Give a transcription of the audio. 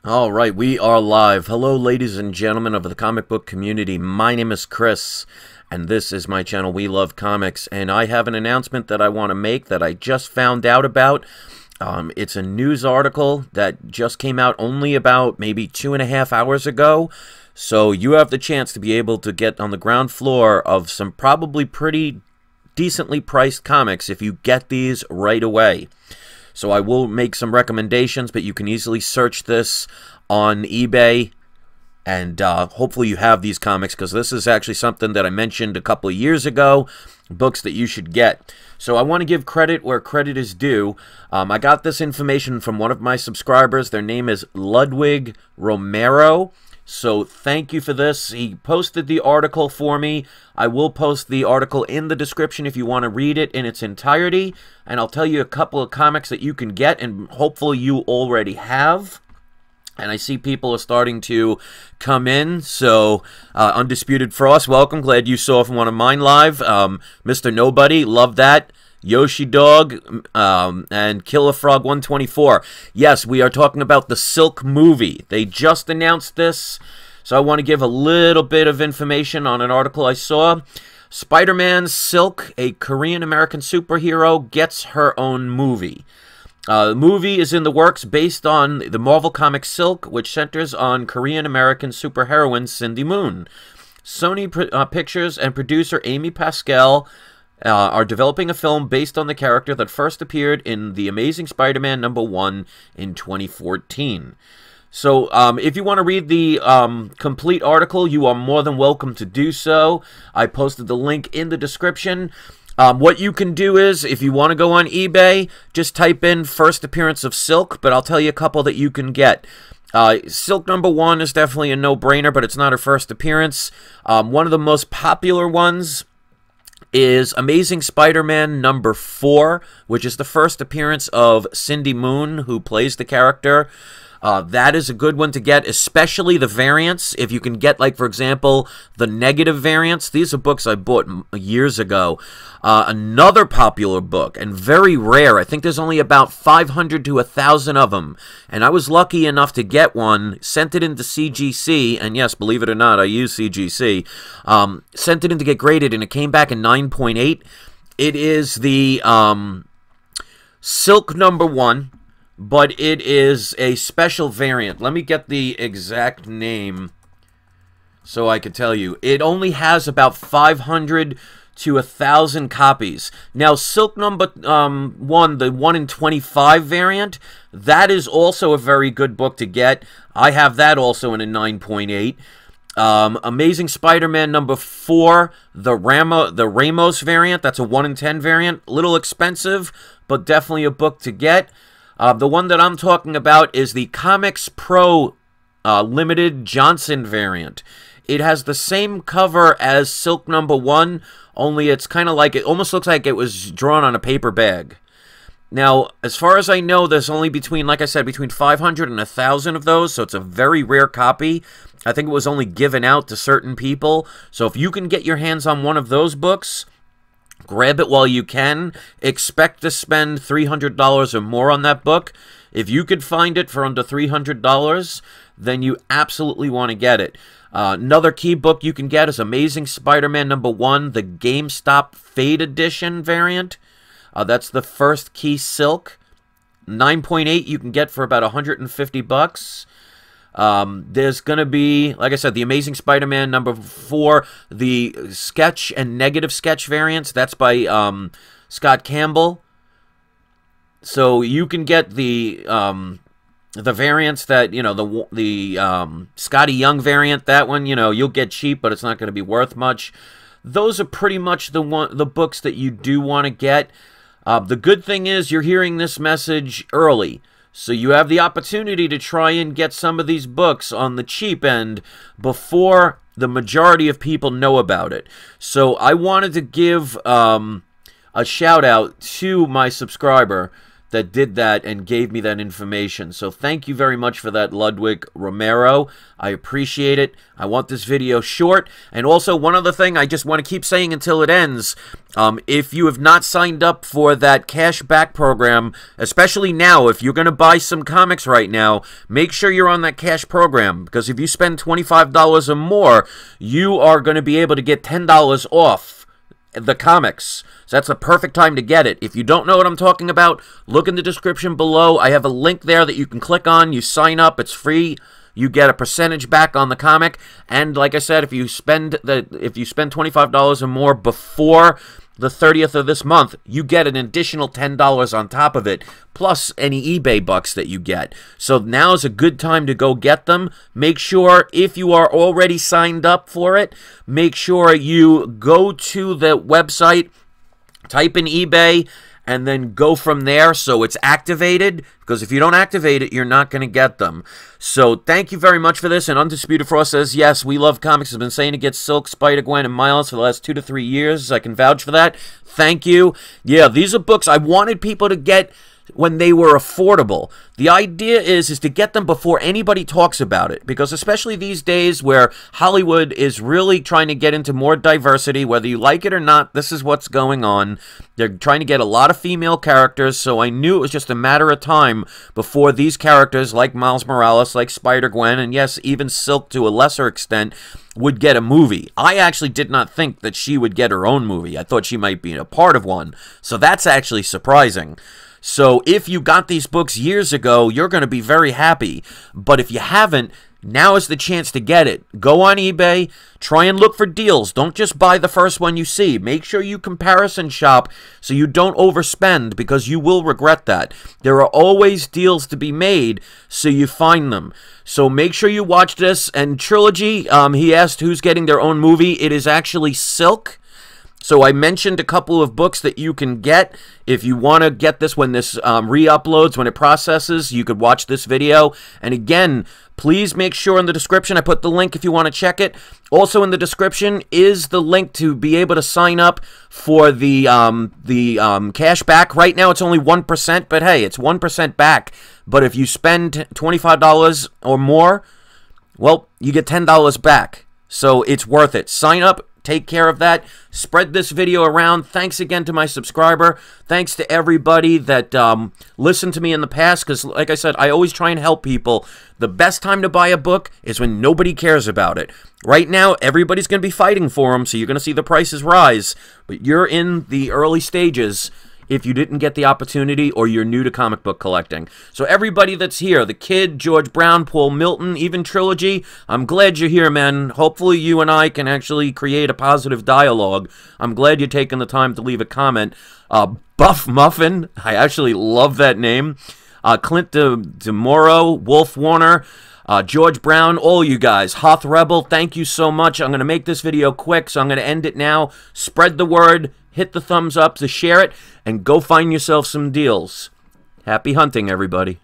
All right, we are live. Hello, ladies and gentlemen of the comic book community. My name is Chris, and this is my channel, We Love Comics. And I have an announcement that I want to make that I just found out about. It's a news article that just came out only about maybe 2.5 hours ago. So you have the chance to be able to get on the ground floor of some probably pretty decently priced comics if you get these right away. So I will make some recommendations, but you can easily search this on eBay, and hopefully you have these comics, because this is actually something that I mentioned a couple of years ago, books that you should get. So I want to give credit where credit is due. I got this information from one of my subscribers. Their name is Ludwig Romero. So thank you for this. He posted the article for me. I will post the article in the description if you want to read it in its entirety. And I'll tell you a couple of comics that you can get and hopefully you already have. And I see people are starting to come in. So, Undisputed Frost, welcome. Glad you saw from one of mine live. Mr. Nobody, love that. Yoshi Dog, and Killer Frog 124. Yes, we are talking about the Silk movie. They just announced this, so I want to give a little bit of information on an article I saw. Spider-Man Silk, a Korean-American superhero, gets her own movie. The movie is in the works based on the Marvel comic Silk, which centers on Korean-American superheroine Cindy Moon. Sony Pictures and producer Amy Pascal are developing a film based on the character that first appeared in The Amazing Spider-Man #1 in 2014. So, if you want to read the complete article, you are more than welcome to do so. I posted the link in the description. What you can do is, if you want to go on eBay, just type in first appearance of Silk, but I'll tell you a couple that you can get. Silk #1 is definitely a no-brainer, but it's not her first appearance. One of the most popular ones is Amazing Spider-Man #4, which is the first appearance of Cindy Moon, who plays the character. That is a good one to get, especially the variants. If you can get, like, for example, the negative variants. These are books I bought years ago. Another popular book, and very rare. I think there's only about 500 to 1,000 of them. And I was lucky enough to get one, sent it into CGC, and yes, believe it or not, I use CGC. Sent it in to get graded, and it came back in 9.8. It is the Silk #1. But it is a special variant. Let me get the exact name so I can tell you. It only has about 500 to 1,000 copies. Now, Silk #1, the 1 in 25 variant, that is also a very good book to get. I have that also in a 9.8. Amazing Spider-Man #4, the Ramos variant, that's a 1 in 10 variant. A little expensive, but definitely a book to get. The one that I'm talking about is the Comics Pro Limited Johnson variant. It has the same cover as Silk #1, only it's kind of like, it almost looks like it was drawn on a paper bag. Now, as far as I know, there's only between, like I said, between 500 and 1,000 of those, so it's a very rare copy. I think it was only given out to certain people. So if you can get your hands on one of those books, grab it while you can. Expect to spend $300 or more on that book. If you could find it for under $300, then you absolutely want to get it. Another key book you can get is Amazing Spider-Man #1, the GameStop Fade Edition variant. That's the first key Silk. 9.8 you can get for about 150 bucks. There's going to be, like I said, the Amazing Spider-Man #4, the sketch and negative sketch variants. That's by Scott Campbell. So you can get the variants that, you know, the Scotty Young variant. That one, you know, you'll get cheap, but it's not going to be worth much. Those are pretty much the books that you do want to get. The good thing is you're hearing this message early. So you have the opportunity to try and get some of these books on the cheap end before the majority of people know about it. So I wanted to give a shout out to my subscriber that did that and gave me that information. So thank you very much for that, Ludwig Romero. I appreciate it. I want this video short. And also, one other thing I just want to keep saying until it ends. If you have not signed up for that cash back program, especially now, if you're going to buy some comics right now, make sure you're on that cash program. Because if you spend $25 or more, you are going to be able to get $10 off the comics. So that's the perfect time to get it. If you don't know what I'm talking about, look in the description below. I have a link there that you can click on. You sign up. It's free. You get a percentage back on the comic. And like I said, if you spend $25 or more before the 30th of this month, you get an additional $10 on top of it, plus any eBay bucks that you get. So now is a good time to go get them. Make sure, if you are already signed up for it, make sure you go to the website, type in eBay, and then go from there so it's activated, because if you don't activate it, you're not going to get them. So thank you very much for this. And Undisputed Frost says, yes, We Love Comics has been saying to get Silk, Spider-Gwen, and Miles for the last 2 to 3 years. I can vouch for that. Thank you. Yeah, these are books I wanted people to get when they were affordable. The idea is to get them before anybody talks about it, because especially these days where Hollywood is really trying to get into more diversity, whether you like it or not, this is what's going on. They're trying to get a lot of female characters, so I knew it was just a matter of time before these characters like Miles Morales, like Spider-Gwen, and yes, even Silk to a lesser extent, would get a movie. I actually did not think that she would get her own movie. I thought she might be a part of one, so that's actually surprising. So if you got these books years ago, you're going to be very happy. But if you haven't, now is the chance to get it. Go on eBay, try and look for deals. Don't just buy the first one you see. Make sure you comparison shop so you don't overspend, because you will regret that. There are always deals to be made, so you find them. So make sure you watch this. And Trilogy, he asked who's getting their own movie. It is actually Silk. So I mentioned a couple of books that you can get. If you want to get this when this re-uploads, when it processes, you could watch this video. And again, please make sure in the description, I put the link if you want to check it. Also in the description is the link to be able to sign up for the cash back. Right now it's only 1%, but hey, it's 1% back. But if you spend $25 or more, well, you get $10 back. So it's worth it. Sign up. Take care of that. Spread this video around. Thanks again to my subscriber. Thanks to everybody that listened to me in the past, because like I said, I always try and help people. The best time to buy a book is when nobody cares about it. Right now, everybody's going to be fighting for them, so you're going to see the prices rise. But you're in the early stages if you didn't get the opportunity or you're new to comic book collecting. So everybody that's here, the Kid, George Brown, Paul Milton, even Trilogy, I'm glad you're here, man. Hopefully you and I can actually create a positive dialogue. I'm glad you're taking the time to leave a comment. Buff Muffin, I actually love that name. Clint DeMoro, Wolf Warner, George Brown, all you guys. Hoth Rebel, thank you so much. I'm going to make this video quick, so I'm going to end it now. Spread the word. Hit the thumbs up to share it, and go find yourself some deals. Happy hunting, everybody.